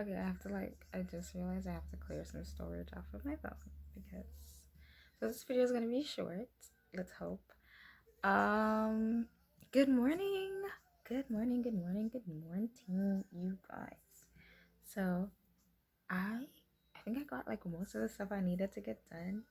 Okay, I just realized I have to clear some storage off of my phone because so this video is gonna be short. Let's hope. Um, good morning, good morning, good morning, good morning, you guys. So I, I think I got like most of the stuff I needed to get done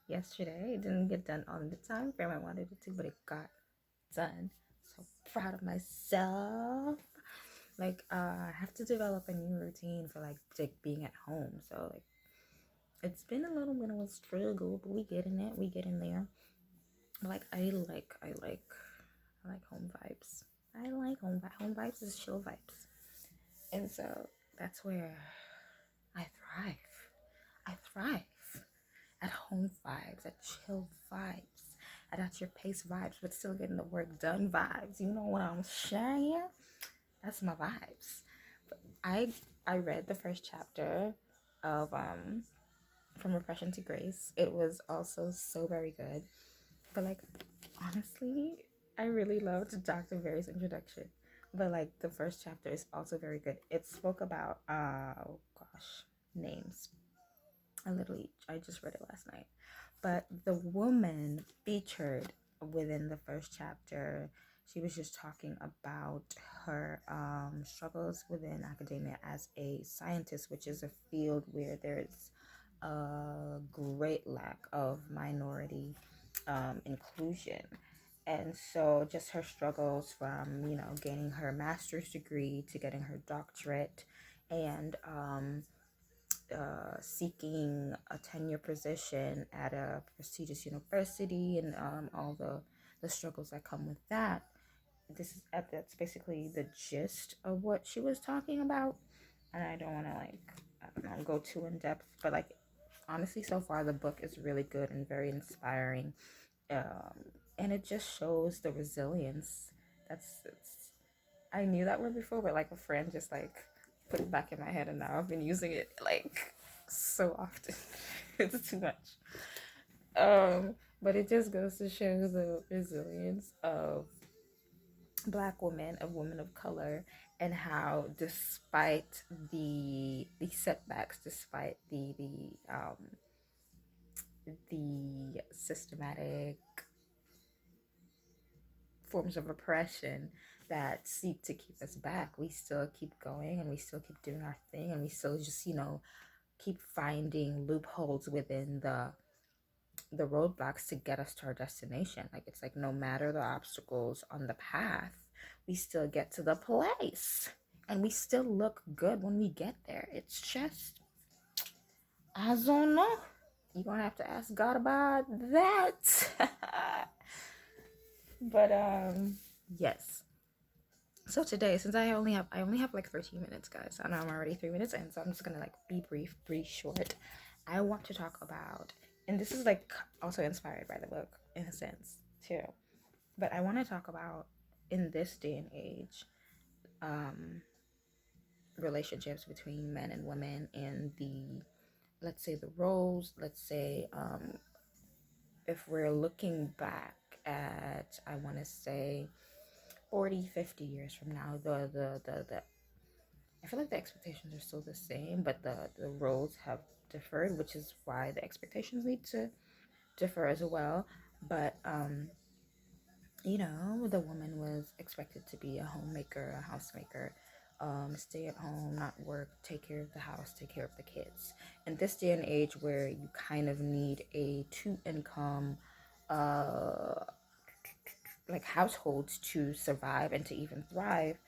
yesterday. It didn't get done on the time frame I wanted it to, but it got done. So proud of myself. I have to develop a new routine for like being at home. So like it's been a little bit of a struggle, but we getting it. We getting there. Like I like home vibes. I like home vibes is chill vibes, and so that's where I thrive. I thrive at home vibes, at chill vibes, at your pace vibes, but still getting the work done vibes. You know what I'm saying? That's my vibes. I I read the first chapter of From Repression to Grace. It was also so very good. But like honestly, I really loved Dr. Very's introduction. But like the first chapter is also very good. It spoke about oh gosh, names. I just read it last night. But the woman featured within the first chapter, she was just talking about her struggles within academia as a scientist, which is a field where there's a great lack of minority inclusion. And so, just her struggles from, gaining her master's degree to getting her doctorate and seeking a tenure position at a prestigious university and all the struggles that come with that. That's basically the gist of what she was talking about. And I don't want to I don't know, go too in depth, but like honestly, so far the book is really good and very inspiring, and it just shows the resilience. It's I knew that word before, but like a friend just like put it back in my head, and now I've been using it like so often. It's too much. But it just goes to show the resilience of Black women, of women of color, and how despite the setbacks, despite the systematic forms of oppression that seek to keep us back, we still keep going and we still keep doing our thing, and we still just keep finding loopholes within the roadblocks to get us to our destination. Like it's like no matter the obstacles on the path, we still get to the place, and we still look good when we get there. It's just, I don't know. You're gonna have to ask God about that. But yes. So today, since I only have like 13 minutes, guys. I know I'm already 3 minutes in, so I'm just gonna like be brief, pretty short. I want to talk about, and this is like also inspired by the book in a sense too. But I want to talk about, in this day and age, um, relationships between men and women, and let's say the roles. Let's say if we're looking back at, I want to say 40, 50 years from now, the I feel like the expectations are still the same, but the roles have differed, which is why the expectations need to differ as well. But the woman was expected to be a homemaker, a housemaker, stay at home, not work, take care of the house, take care of the kids. In this day and age where you kind of need a two income like households to survive and to even thrive,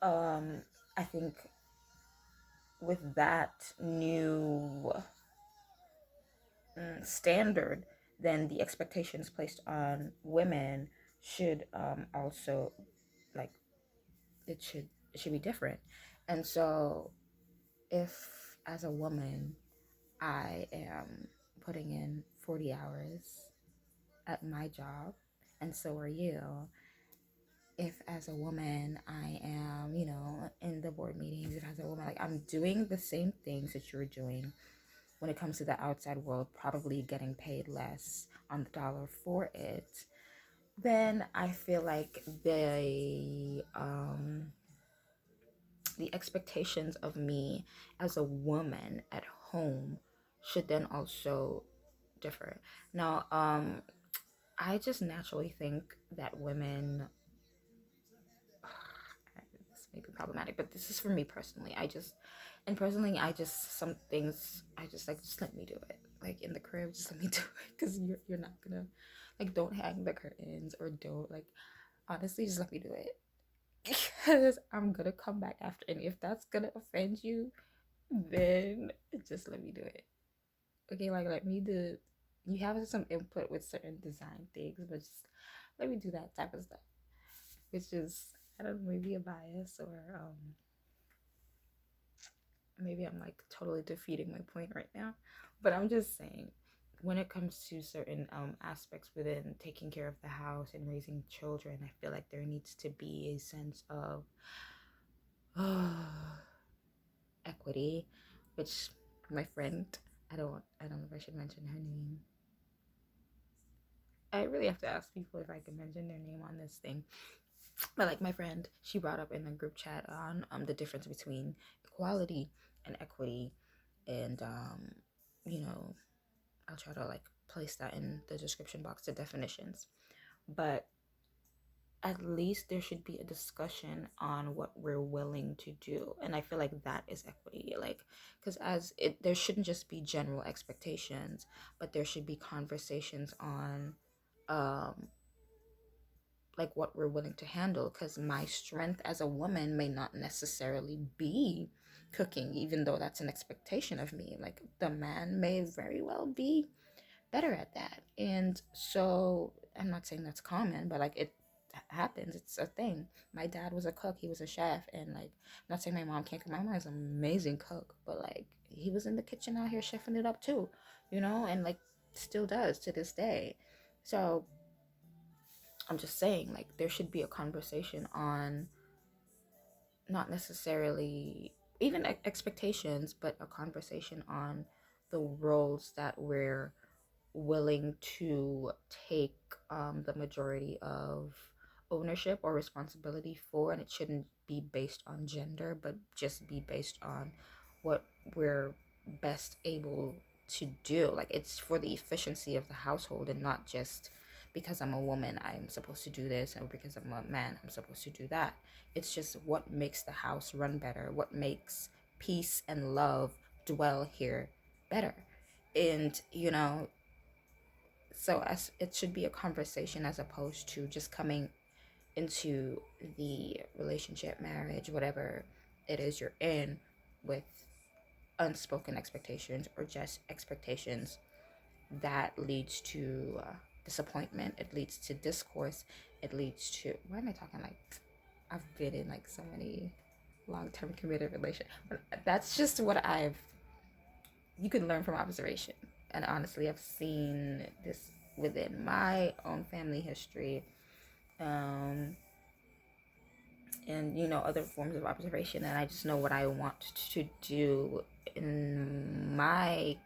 I think with that new standard, then the expectations placed on women should also, like, it should be different. And so if as a woman I am putting in 40 hours at my job, and so are you, if as a woman I am, in the board meetings, if as a woman, like, I'm doing the same things that you're doing when it comes to the outside world, probably getting paid less on the dollar for it, then I feel like the expectations of me as a woman at home should then also differ. Now, I just naturally think that women, this may be problematic, but this is for me personally. I just, some things, I just like, just let me do it. Like in the crib, just let me do it. Cause you're not gonna, like, don't hang the curtains or don't, like, honestly, just let me do it. Because I'm gonna come back after. And if that's gonna offend you, then just let me do it. Okay, like, let me do, you have some input with certain design things, but just let me do that type of stuff. Which is, I don't know, maybe a bias, or maybe I'm like totally defeating my point right now. But I'm just saying, when it comes to certain aspects within taking care of the house and raising children, I feel like there needs to be a sense of equity, which my friend, I don't know if I should mention her name. I really have to ask people if I can mention their name on this thing. But like my friend, she brought up in a group chat on the difference between equality and equity, and you know, I'll try to like place that in the description box, the definitions. But at least there should be a discussion on what we're willing to do, and I feel like that is equity. Like, because as it, there shouldn't just be general expectations, but there should be conversations on um like what we're willing to handle, because my strength as a woman may not necessarily be cooking, even though that's an expectation of me. Like the man may very well be better at that. And so I'm not saying that's common, but like it happens. It's a thing. My dad was a cook, he was a chef, and like, I'm not saying my mom can't cook. My mom is an amazing cook, but like he was in the kitchen out here chefing it up too, you know, and like still does to this day. So I'm just saying, like, there should be a conversation on not necessarily even expectations, but a conversation on the roles that we're willing to take the majority of ownership or responsibility for. And it shouldn't be based on gender, but just be based on what we're best able to do. Like, it's for the efficiency of the household, and not just because I'm a woman I'm supposed to do this, or because I'm a man I'm supposed to do that. It's just what makes the house run better, what makes peace and love dwell here better. And you know, so as it should be a conversation, as opposed to just coming into the relationship, marriage, whatever it is you're in, with unspoken expectations or just expectations. That leads to disappointment. It leads to discourse. It leads to, why am I talking like I've been in like so many long-term committed relations? But that's just what you can learn from observation. And honestly, I've seen this within my own family history, um, and you know, other forms of observation. And I just know what I want to do in my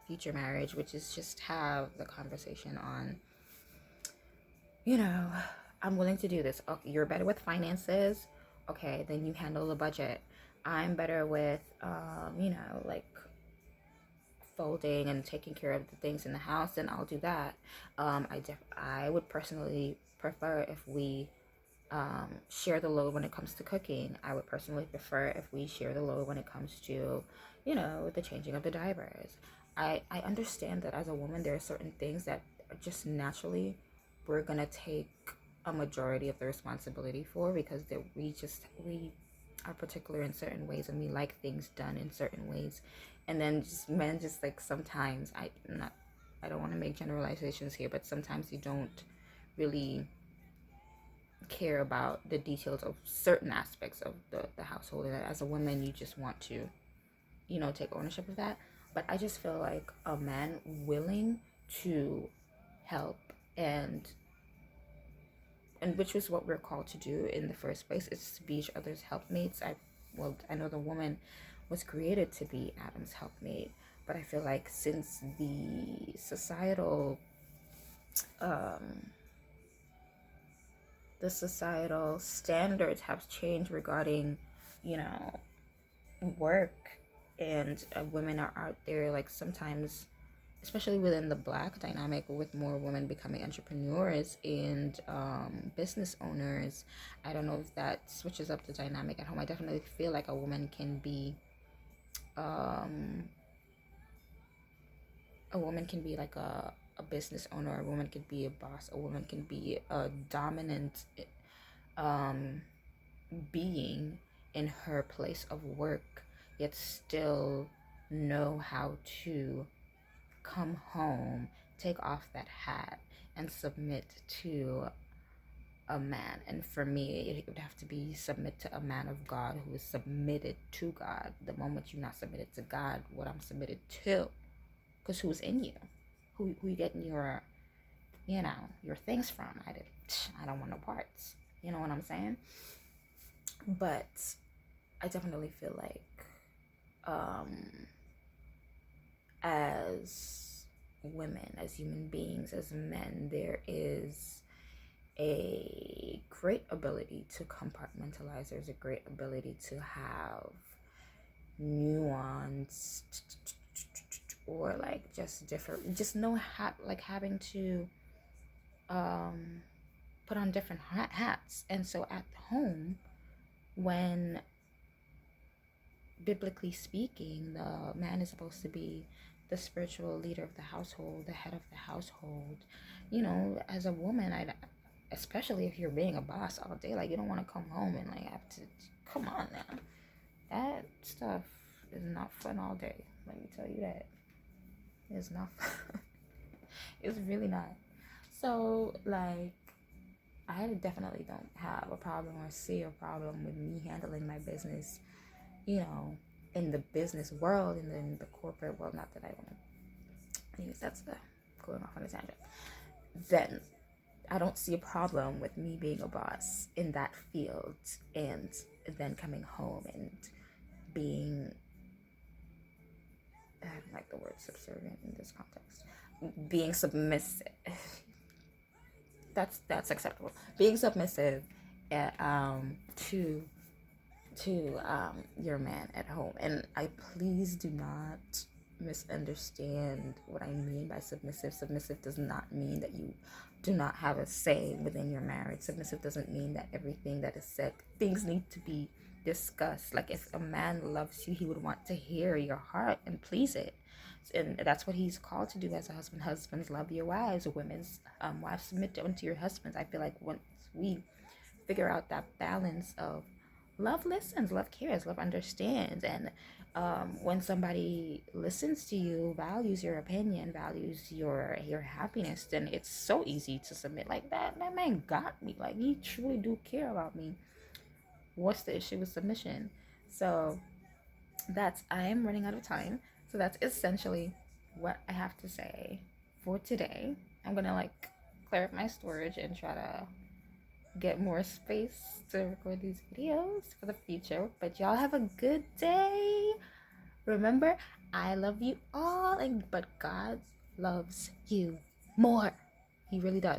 future marriage, which is just have the conversation on, you know, I'm willing to do this. Okay, you're better with finances. Okay, then you handle the budget. I'm better with, you know, like folding and taking care of the things in the house, and I'll do that. I would personally prefer if we share the load when it comes to cooking. I would personally prefer if we share the load when it comes to, you know, the changing of the diapers. I understand that as a woman, there are certain things that just naturally we're gonna take a majority of the responsibility for, because that we are particular in certain ways, and we like things done in certain ways. And then just men, just like sometimes, I don't want to make generalizations here, but sometimes you don't really care about the details of certain aspects of the household, and as a woman you just want to, you know, take ownership of that. But I just feel like a man willing to help, and which was what we're called to do in the first place, is to be each other's helpmates. I know the woman was created to be Adam's helpmate, but I feel like since um the societal standards have changed regarding you know, work, and women are out there, like, sometimes, especially within the black dynamic, with more women becoming entrepreneurs and business owners. I don't know if that switches up the dynamic at home. I definitely feel like a woman can be um, like a business owner. A woman could be a boss. A woman can be a dominant um, being in her place of work, yet still know how to come home, take off that hat, and submit to a man. And for me, it would have to be submit to a man of God who is submitted to God. The moment you're not submitted to God, what I'm submitted to, because who's in you, who you getting your, your things from? I don't want no parts. You know what I'm saying? But I definitely feel like, as women, as human beings, as men, there is a great ability to compartmentalize. There's a great ability to have nuance, or like just different, just know how, like, having to put on different hats. And so at home, when biblically speaking, the man is supposed to be the spiritual leader of the household, the head of the household. As a woman, especially if you're being a boss all day, like, you don't want to come home and like have to, come on now. That stuff is not fun all day. Let me tell you that. It's not fun. It's really not. So, like, I definitely don't have a problem or see a problem with me handling my business, in the business world and in the corporate world. Not that I want to, anyways, that's going off on a tangent. Then I don't see a problem with me being a boss in that field, and then coming home and being, I don't like the word subservient in this context, being submissive. That's acceptable. Being submissive to your man at home. And I please do not misunderstand what I mean by submissive. Submissive does not mean that you do not have a say within your marriage. Submissive doesn't mean that everything that is said, things need to be discussed. Like, if a man loves you, he would want to hear your heart and please it. And that's what he's called to do as a husband. Husbands, love your wives. Women's wives, submit unto your husbands. I feel like once we figure out that balance of love listens, love cares, love understands, and when somebody listens to you, values your opinion, values your happiness, then it's so easy to submit. Like, that man got me. Like, he truly do care about me. What's the issue with submission? So I am running out of time. So that's essentially what I have to say for today. I'm gonna like clear up my storage and try to get more space to record these videos for the future. But y'all have a good day. Remember, I love you all, but God loves you more. He really does.